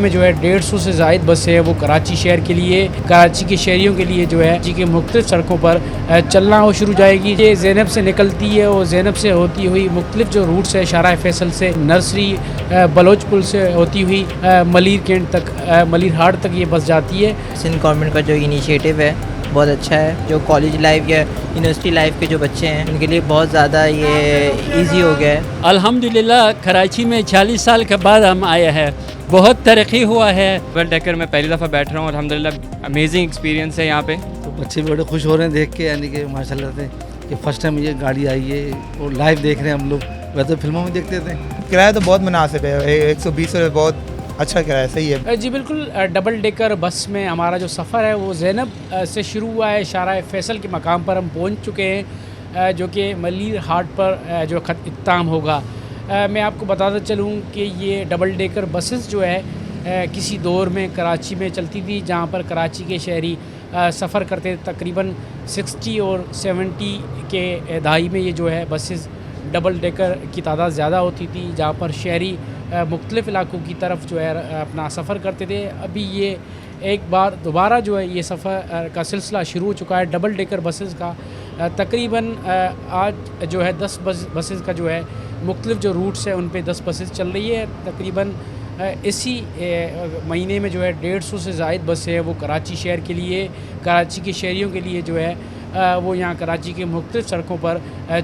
में जो है 150 से ज़ायद बसें हैं वो कराची शहर के लिए, कराची के शहरियों के लिए जो है जी के मुख्तलिफ सड़कों पर चलना वो शुरू जाएगी। ये ज़ैनब से निकलती है और ज़ैनब से होती हुई मुख्तलिफ जो रूट्स है शाहराह फैसल से, नर्सरी, बलोच पुल से होती हुई मलिर कैंट तक, मलिर हाट तक ये बस जाती है। सिंध गवर्नमेंट का जो इनिशिएटिव है बहुत अच्छा है। जो कॉलेज लाइफ या यूनिवर्सिटी लाइफ के जो बच्चे हैं उनके लिए बहुत ज़्यादा ये इजी हो गया है। अल्हम्दुलिल्लाह कराची में 40 साल के बाद हम आए हैं, बहुत तरक्की हुआ है। डबल डेकर में पहली दफ़ा बैठ रहा हूँ, अल्हम्दुलिल्लाह अमेजिंग एक्सपीरियंस है यहाँ पे। तो बच्चे भी बड़े खुश हो रहे हैं देख के, यानी कि माशाल्लाह से कि फ़र्स्ट टाइम ये गाड़ी आई है और लाइव देख रहे हैं हम लोग। वैसे तो फिल्मों में देखते थे। किराया तो बहुत मुनासिब है, 120 रुपये बहुत अच्छा किराया, सही है जी बिल्कुल। डबल डेकर बस में हमारा जो सफ़र है वो ज़ैनब से शुरू हुआ है। शाहराह फैसल के मकाम पर हम पहुंच चुके हैं जो कि मलिर हाट पर जो ख़त इख्ताम होगा। मैं आपको बताता चलूँ कि ये डबल डेकर बसेस जो है किसी दौर में कराची में चलती थी, जहाँ पर कराची के शहरी सफ़र करते थे। तकरीबन 60 और 70 के दहाई में ये जो है बसेस डबल डेकर की तादाद ज़्यादा होती थी, जहाँ पर शहरी मुख्तलिफ़ इलाक़ों की तरफ जो है अपना सफ़र करते थे। अभी ये एक बार दोबारा जो है ये सफ़र का सिलसिला शुरू हो चुका है डबल डेकर बसेस का। तकरीबन आज जो है 10 बसेस का जो है मुख्तलिफ़ जो रूट्स हैं उन पे 10 बसेस चल रही है। तकरीबन इसी महीने में जो है 150 से ज़ायद बसें हैं वो कराची शहर के लिए, कराची के शहरियों के लिए जो है वो यहाँ कराची के मुख्तलिफ़ सड़कों पर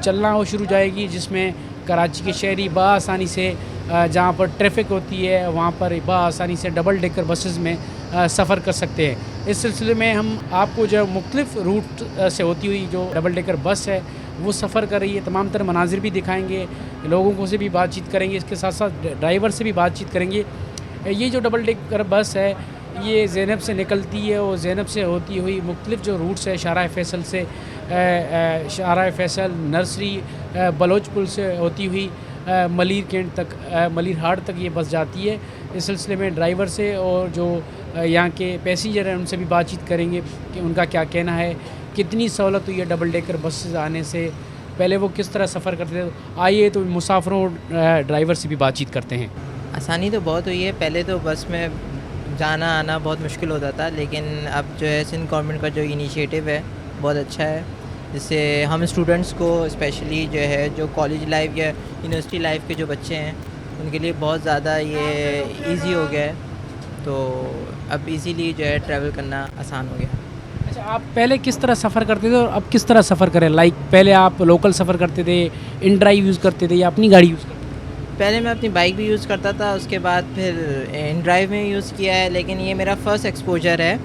चलना वो शुरू जाएगी, जिसमें कराची के शहरी बआसानी से जहाँ पर ट्रैफिक होती है वहाँ पर बआसानी से डबल डेकर बसेस में सफ़र कर सकते हैं। इस सिलसिले में हम आपको जो मुख्तलिफ़ रूट से होती हुई जो डबल डेकर बस है वो सफ़र कर रही है, तमाम तरह मनाजिर भी दिखाएंगे, लोगों को से भी बातचीत करेंगे, इसके साथ साथ ड्राइवर से भी बातचीत करेंगे। ये जो डबल डेकर बस है ये ज़ैनब से निकलती है और ज़ैनब से होती हुई मुख्तलिफ जो रूट्स है शाहराह फैसल से, शाहराह फैसल, नर्सरी, बलोच पुल से होती हुई मलिर कैंट तक, मलिर हाट तक ये बस जाती है। इस सिलसिले में ड्राइवर से और जो यहाँ के पैसेंजर हैं उनसे भी बातचीत करेंगे कि उनका क्या कहना है, कितनी सहूलत हुई है डबल डेकर बस आने से, पहले वो किस तरह सफ़र करते थे। आइए तो मुसाफिरों ड्राइवर से भी बातचीत करते हैं। आसानी तो बहुत हुई है, पहले तो बस में जाना आना बहुत मुश्किल होता था, लेकिन अब जो है सिंध गवर्नमेंट का जो इनिशिएटिव है बहुत अच्छा है, जिससे हम स्टूडेंट्स को स्पेशली जो है जो कॉलेज लाइफ या यूनिवर्सिटी लाइफ के जो बच्चे हैं उनके लिए बहुत ज़्यादा ये इजी हो गया है। तो अब इजीली जो है ट्रैवल करना आसान हो गया। अच्छा, आप पहले किस तरह सफ़र करते थे और अब किस तरह सफ़र करें? लाइक पहले आप लोकल सफ़र करते थे, इन ड्राइव यूज़ करते थे या अपनी गाड़ी यूज़ करते थे? पहले मैं अपनी बाइक भी यूज़ करता था, उसके बाद फिर इन ड्राइव में यूज़ किया है, लेकिन ये मेरा फ़र्स्ट एक्सपोजर है।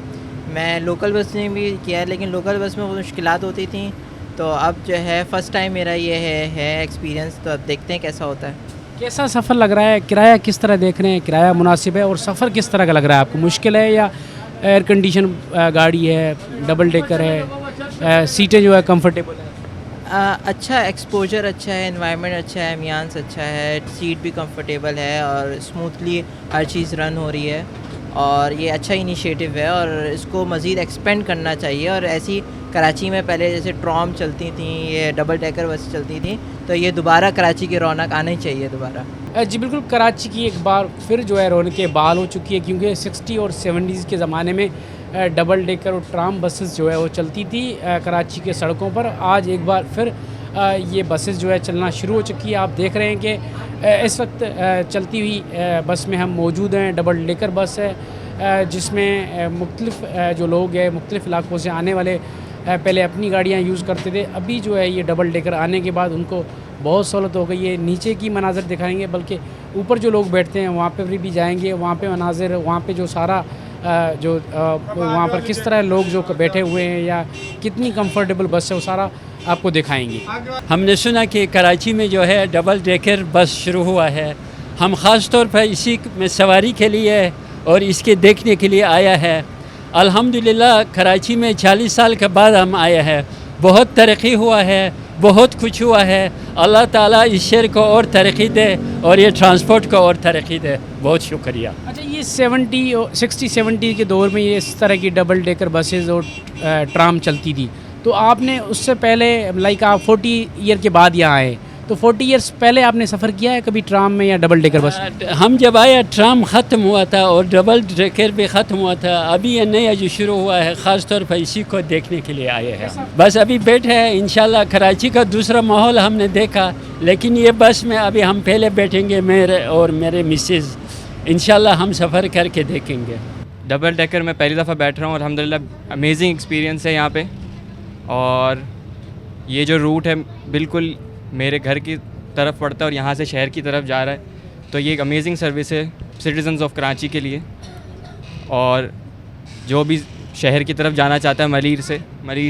मैं लोकल बस में भी किया है, लेकिन लोकल बस में बहुत मुश्किलात होती थी, तो अब जो है फ़र्स्ट टाइम मेरा ये है एक्सपीरियंस। तो अब देखते हैं कैसा होता है। कैसा सफ़र लग रहा है? किराया किस तरह देख रहे हैं? किराया मुनासिब है? और सफ़र किस तरह का लग रहा है आपको? मुश्किल है या एयर कंडीशन गाड़ी है, डबल डेकर है, सीटें जो है कंफर्टेबल है? अच्छा एक्सपोजर अच्छा है, एनवायरनमेंट अच्छा है, एम्बियंस अच्छा है, सीट भी कंफर्टेबल है और स्मूथली हर चीज़ रन हो रही है। और ये अच्छा इनिशिएटिव है और इसको मज़ीद एक्सपेंड करना चाहिए। और ऐसी कराची में पहले जैसे ट्रॉम चलती थी, ये डबल डेकर बस चलती थी, तो ये दोबारा कराची की रौनक आनी चाहिए दोबारा। जी बिल्कुल, कराची की एक बार फिर जो है रौनकें बहाल हो चुकी है, क्योंकि 60 और 70s के ज़माने में डबल डेकर और ट्राम बसेस जो है वो चलती थी कराची के सड़कों पर। आज एक बार फिर ये बसेस जो है चलना शुरू हो चुकी है। आप देख रहे हैं कि इस वक्त चलती हुई बस में हम मौजूद हैं। डबल डेकर बस है जिसमें मुख्तलिफ जो लोग हैं मुख्तलिफ इलाक़ों से आने वाले पहले अपनी गाड़ियाँ यूज़ करते थे, अभी जो है ये डबल डेकर आने के बाद उनको बहुत सहूलत हो गई है। नीचे की मनाज़र दिखाएंगे, बल्कि ऊपर जो लोग बैठते हैं वहाँ पर भी जाएंगे, वहाँ पे मनाज़र, वहाँ पे जो सारा वहाँ पर किस तरह लोग जो बैठे हुए हैं या कितनी कंफर्टेबल बस है वो सारा आपको दिखाएंगे। हमने सुना कि कराची में जो है डबल डेकर बस शुरू हुआ है। हम ख़ास तौर पर इसी में सवारी के लिए और इसके देखने के लिए आया है। अल्हम्दुलिल्लाह कराची में 40 साल के बाद हम आए हैं, बहुत तरक्की हुआ है, बहुत कुछ हुआ है। अल्लाह ताला इस शहर को और तरक्की दे और ये ट्रांसपोर्ट को और तरक्की दे। बहुत शुक्रिया। अच्छा, ये 60-70 के दौर में ये इस तरह की डबल डेकर बसेस और ट्राम चलती थी, तो आपने उससे पहले लाइक आप 40 ईयर के बाद यहाँ आए, तो 40 इयर्स पहले आपने सफ़र किया है कभी ट्राम में या डबल डेकर बस में? हम जब आया ट्राम ख़त्म हुआ था और डबल डेकर भी ख़त्म हुआ था। अभी ये नया जो शुरू हुआ है ख़ास तौर पर इसी को देखने के लिए आए हैं। बस अभी बैठे हैं, इंशाल्लाह कराची का दूसरा माहौल हमने देखा, लेकिन ये बस में अभी हम पहले बैठेंगे, मेरे और मेरे मिसेज़, इंशाल्लाह हम सफ़र करके देखेंगे। डबल डेकर में पहली दफ़ा बैठ रहा हूँ, अल्हम्दुलिल्लाह अमेजिंग एक्सपीरियंस है यहाँ पे। और ये जो रूट है बिल्कुल मेरे घर की तरफ पड़ता है और यहाँ से शहर की तरफ जा रहा है, तो ये एक अमेजिंग सर्विस है सिटीज़न्स ऑफ कराची के लिए। और जो भी शहर की तरफ जाना चाहता है, मलीर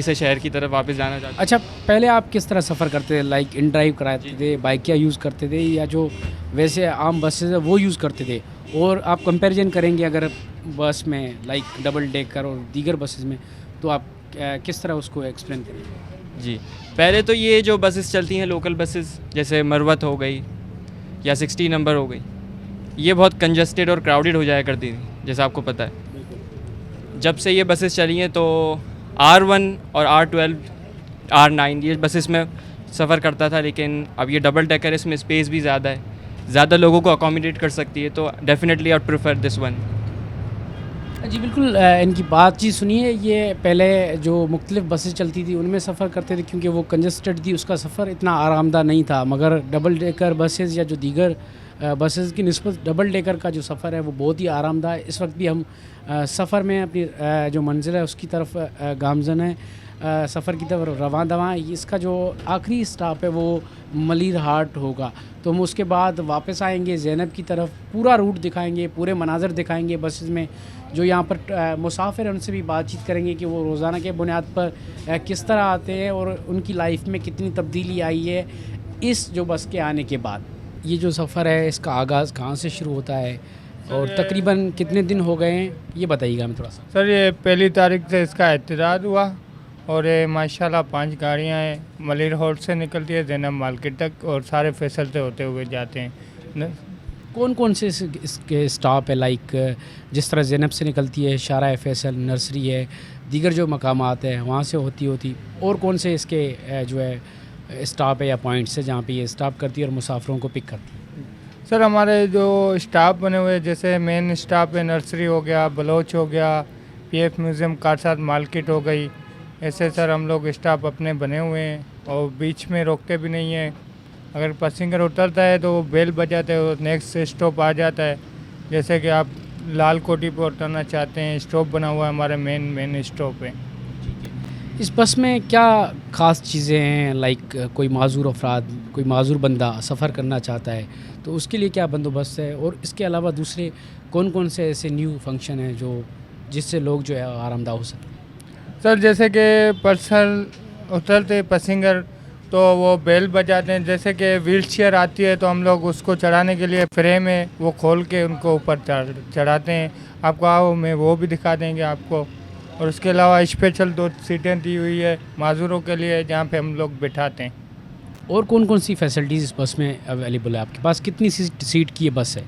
से शहर की तरफ वापस जाना चाहता है। अच्छा, पहले आप किस तरह सफ़र करते थे? लाइक इन ड्राइव कराते थे, बाइक क्या यूज़ करते थे, या जो वैसे आम बसेज है वो यूज़ करते थे? और आप कंपैरिजन करेंगे अगर बस में लाइक डबल डेकर और दीगर बसेज में, तो आप किस तरह उसको एक्सप्लेन करेंगे? जी, पहले तो ये जो बसेस चलती हैं लोकल बसेस, जैसे मरवत हो गई या 60 नंबर हो गई, ये बहुत कंजस्टेड और क्राउडेड हो जाया करती थी, जैसा आपको पता है। जब से ये बसेस चली हैं तो R1 और R12, R9 ये बसेस में सफ़र करता था, लेकिन अब ये डबल डेकर है, इसमें स्पेस भी ज़्यादा है, ज़्यादा लोगों को अकोमोडेट कर सकती है, तो definitely I prefer this one. जी बिल्कुल, इनकी बातचीत सुनिए। ये पहले जो मुख्तलिफ बसेस चलती थी उनमें सफ़र करते थे क्योंकि वो कंजस्टेड थी, उसका सफ़र इतना आरामदा नहीं था। मगर डबल डेकर बसेस या जो दीगर बसेस की निस्बत डबल डेकर का जो सफ़र है वो बहुत ही आरामदा है। इस वक्त भी हम सफ़र में अपनी जो मंजिल है उसकी तरफ गामज़न है, सफ़र की तरफ रवां दवां। इसका जो आखिरी स्टॉप है वो मलीर हाट होगा, तो हम उसके बाद वापस आएंगे ज़ैनब की तरफ। पूरा रूट दिखाएंगे, पूरे मनाज़र दिखाएंगे बसेस में। जो यहाँ पर मुसाफिर हैं उनसे भी बातचीत करेंगे कि वो रोज़ाना के बुनियाद पर किस तरह आते हैं और उनकी लाइफ में कितनी तब्दीली आई है इस जो बस के आने के बाद। ये जो सफ़र है इसका आगाज़ कहाँ से शुरू होता है और तकरीबन कितने दिन हो गए हैं, ये बताइएगा हमें थोड़ा सा। सर, ये 1 तारीख से इसका एतदाद हुआ और ये माशाल्लाह 5 गाड़ियाँ हैं। मलिर हॉट से निकलती है ज़ैनब मार्केट तक और सारे फैसल से होते हुए जाते हैं। कौन कौन से इसके स्टॉप है? लाइक जिस तरह ज़ैनब से निकलती है, शारा फैसल, नर्सरी है, दीगर जो मकामात है वहाँ से होती और कौन से इसके जो है स्टॉप है या पॉइंट्स है जहाँ पे ये स्टॉप करती है और मुसाफिरों को पिक करती है? सर, हमारे जो स्टॉप बने हुए जैसे मेन स्टॉप है नर्सरी हो गया, बलोच हो गया, PF म्यूज़ियम कारसाद मार्केट हो गई, ऐसे सर हम लोग स्टॉप अपने बने हुए हैं और बीच में रोकते भी नहीं हैं। अगर पैसेंजर उतरता है तो वो बेल बजाते हैं और नेक्स्ट स्टॉप आ जाता है। जैसे कि आप लाल कोठी पर उतरना चाहते हैं, स्टॉप बना हुआ है हमारा मेन स्टॉप है। इस बस में क्या ख़ास चीज़ें हैं? लाइक कोई माजूर अफराद, कोई माजूर बंदा सफ़र करना चाहता है तो उसके लिए क्या बंदोबस्त है? और इसके अलावा दूसरे कौन कौन से ऐसे न्यू फंक्शन हैं जो जिससे लोग जो है आरामदा हो सकते हैं? सर, जैसे कि पर्सन उतरते पैसेंजर तो वो बेल बजाते हैं। जैसे कि व्हील चेयर आती है तो हम लोग उसको चढ़ाने के लिए फ्रेम है वो खोल के उनको ऊपर चढ़ाते हैं। आपको आओ में वो भी दिखा देंगे आपको। और उसके अलावा स्पेशल 2 सीटें दी हुई है माजूरों के लिए जहाँ पे हम लोग बिठाते हैं। और कौन कौन सी फैसिलिटीज़ इस बस में अवेलेबल है आपके पास? कितनी सीट की ये बस है?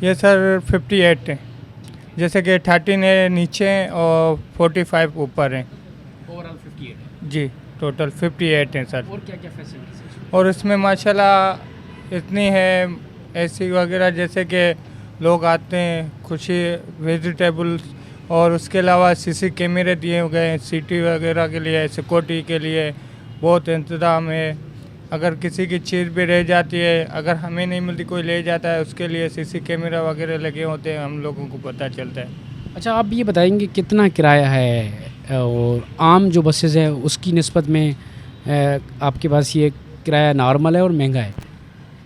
ये सर 58 है, जैसे कि 13 है नीचे और 45 ऊपर है। ओवरऑल 58 जी, टोटल 58 हैं सर। और क्या क्या फैसिलिटीज़? और इसमें माशाल्लाह इतनी है एसी वगैरह, जैसे कि लोग आते हैं खुशी वेजिटेबल्स, और उसके अलावा CC कैमरे दिए गए हैं सिटी वगैरह के लिए, सिक्योरिटी के लिए बहुत इंतज़ाम है। अगर किसी की चीज़ भी रह जाती है, अगर हमें नहीं मिलती कोई ले जाता है, उसके लिए CC कैमरा वगैरह लगे होते हैं, हम लोगों को पता चलता है। अच्छा, आप ये बताएंगे कितना किराया है और आम जो बसेस है उसकी निस्बत में आपके पास ये किराया नॉर्मल है और महंगा है?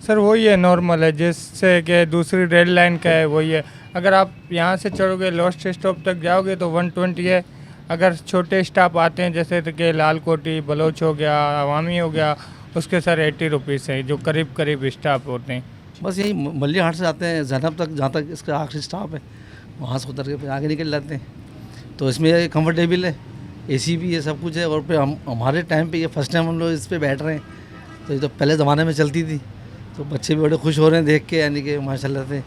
सर, वही है नॉर्मल है, जिससे कि दूसरी रेल लाइन का है वही है। अगर आप यहाँ से चढ़ोगे लोस्ट स्टॉप तक जाओगे तो 120 है। अगर छोटे स्टॉप आते हैं जैसे कि लाल कोठी, बलोच हो गया, अवामी हो गया, उसके सर 80 रुपीज़ है, जो करीब करीब स्टॉप होते हैं। बस यही मल्ली हाट से आते हैं ज़ैनब तक, जहाँ तक इसका आखिरी स्टॉप है वहाँ से उतर के फिर आगे निकल जाते हैं। तो इसमें कंफर्टेबल है, AC भी है, सब कुछ है। और फिर हमारे टाइम पे ये फर्स्ट टाइम हम लोग इस पर बैठ रहे हैं। तो ये तो पहले ज़माने में चलती थी, तो बच्चे भी बड़े खुश हो रहे हैं देख के, यानी कि माशाल्लाह से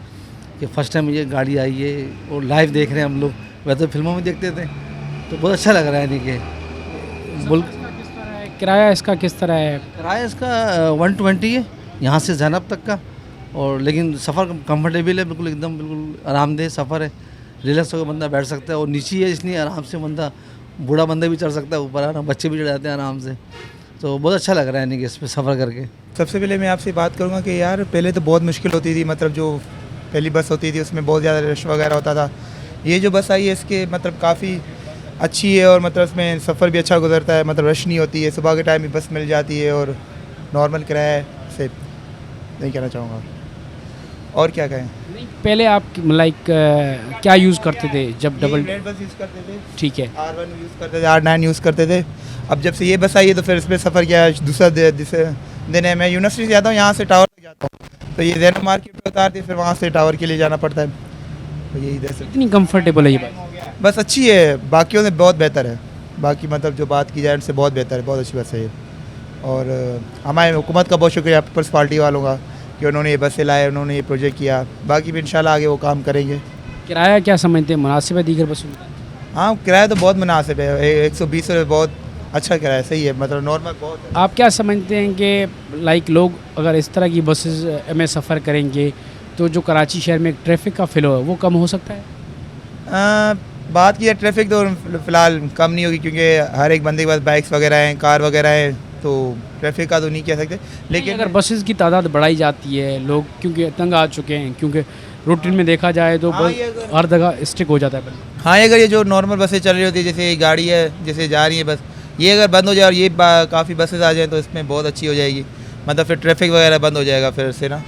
कि फ़र्स्ट टाइम ये गाड़ी आई है और लाइव देख रहे हैं हम लोग। वैसे तो फिल्मों में देखते थे, तो बहुत अच्छा लग रहा है। यानी कि मुल्क किराया इसका किस तरह है? किराया इसका 120 है यहाँ से जैनब तक का, और लेकिन सफ़र कंफर्टेबल है, बिल्कुल एकदम बिल्कुल आरामदेह सफ़र है। रिलैक्स होकर बंदा बैठ सकता है, और नीचे है इसलिए आराम से बंदा, बूढ़ा बंदा भी चढ़ सकता है ऊपर, आराम बच्चे भी चढ़ जाते हैं आराम से। तो बहुत अच्छा लग रहा है यानी कि इस पर सफ़र करके। सबसे पहले मैं आपसे बात करूँगा कि यार पहले तो बहुत मुश्किल होती थी, मतलब जो पहली बस होती थी उसमें बहुत ज़्यादा रश वगैरह होता था। ये जो बस आई है इसके मतलब काफ़ी अच्छी है, और मतलब इसमें सफ़र भी अच्छा गुजरता है, मतलब रश नहीं होती है, सुबह के टाइम भी बस मिल जाती है, और नॉर्मल किराया से नहीं कहना चाहूँगा। और क्या कहें? पहले आप लाइक क्या यूज़ करते थे जब डबल? रेड बस यूज़ करते थे, ठीक है। R1 यूज़ करते थे, R9 यूज़ करते थे। अब जब से ये बस आई है तो फिर इसमें सफ़र किया है। दूसरा दिन है, मैं यूनिवर्सिटी से जाता हूँ, यहाँ से टावर तक जाता हूँ, तो ये जैनब मार्केट में उतारती है, फिर वहाँ से टावर के लिए जाना पड़ता है। तो यही इधर से इतनी कंफर्टेबल है ये बस? बस अच्छी है, बाकियों से बहुत बेहतर है। बाकी मतलब जो बात की जाए उनसे बहुत बेहतर है, बहुत अच्छी बस है ये। और हमारे हुकूमत का बहुत शुक्रिया, पीपल्स पार्टी वालों का, कि उन्होंने ये बसें लाए, उन्होंने ये प्रोजेक्ट किया। बाकी भी इंशाल्लाह आगे वो काम करेंगे। किराया क्या समझते हैं, मुनासिब है दीगर बसों का? हाँ, किराया तो बहुत मुनासिब है, 120 रुपये बहुत अच्छा किराया, सही है, मतलब नॉर्मल बहुत है। आप क्या समझते हैं कि लाइक लोग अगर इस तरह की बसेस में सफ़र करेंगे तो जो कराची शहर में ट्रैफिक का फ्लो है वो कम हो सकता है? बात की जाए ट्रैफिक तो फ़िलहाल कम नहीं होगी, क्योंकि हर एक बंदे के पास बाइक्स वगैरह हैं, कार वगैरह हैं, तो ट्रैफिक का तो नहीं कह सकते। लेकिन अगर बसेस की तादाद बढ़ाई जाती है, लोग क्योंकि तंग आ चुके हैं, क्योंकि रूटीन में देखा जाए तो हाँ, ये अगर- हर जगह स्ट्रिक हो जाता है बंदा। हाँ, अगर ये जो नॉर्मल बसें चल रही होती है, जैसे ये गाड़ी है जैसे जा रही है बस, ये अगर बंद हो जाए और ये काफ़ी बसेस आ जाएँ तो इसमें बहुत अच्छी हो जाएगी, मतलब फिर ट्रैफिक वगैरह बंद हो जाएगा फिर से ना,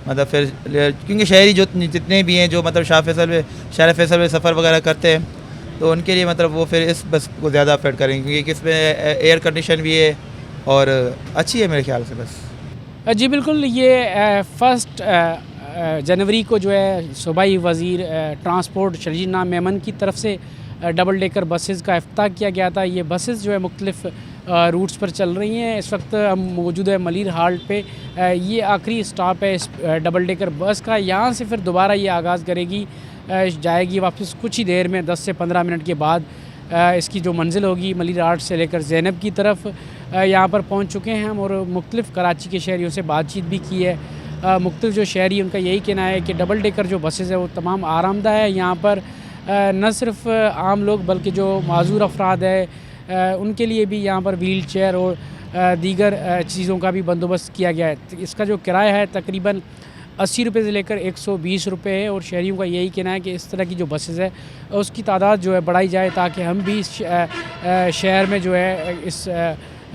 मतलब फिर क्योंकि शहरी जो जितने भी हैं जो मतलब शहर फैसल में सफ़र वगैरह करते हैं, तो उनके लिए मतलब वो फिर इस बस को ज़्यादा अफेक्ट करेंगे, क्योंकि इसमें एयर कंडीशन भी है और अच्छी है मेरे ख्याल से बस। जी बिल्कुल, ये 1 जनवरी को जो है सूबाई वज़ीर ट्रांसपोर्ट शरजील नाम मेमन की तरफ से डबल डेकर बसेस का इफ्ताह किया गया था। ये बसेस जो है मुख्तलिफ रूट्स पर चल रही हैं। इस वक्त हम मौजूद है मलीर हाल्ट पे। ये आखिरी स्टॉप है इस डबल डेकर बस का। यहाँ से फिर दोबारा ये आगाज़ करेगी, जाएगी वापस कुछ ही देर में, 10 से 15 मिनट के बाद इसकी जो मंजिल होगी मलीर हाल्ट से लेकर ज़ैनब की तरफ। यहाँ पर पहुँच चुके हैं हम और मुख्तलिफ कराची के शहरियों से बातचीत भी की है। मुख्तलिफ जो शहरी उनका यही कहना है कि डबल डेकर जो बसेस है वो तमाम आरामदा है। यहाँ पर न सिर्फ आम लोग बल्कि जो माजूर अफराद है उनके लिए भी यहाँ पर व्हील चेयर और दीगर चीज़ों का भी बंदोबस्त किया गया है। इसका जो किराया है तकरीबन 80 रुपये से लेकर 120 रुपये है और शहरियों का यही कहना है कि इस तरह की जो बसेस है उसकी तादाद जो है बढ़ाई जाए, ताकि हम भी शहर में जो है इस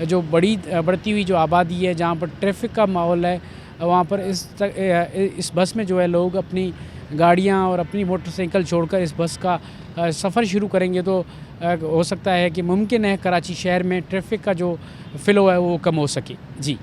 जो बढ़ती हुई जो आबादी है, जहाँ पर ट्रैफिक का माहौल है, वहाँ पर इस बस में जो है लोग अपनी गाड़ियाँ और अपनी मोटरसाइकिल छोड़कर इस बस का सफ़र शुरू करेंगे तो हो सकता है कि मुमकिन है कराची शहर में ट्रैफिक का जो फ़्लो है वो कम हो सके। जी।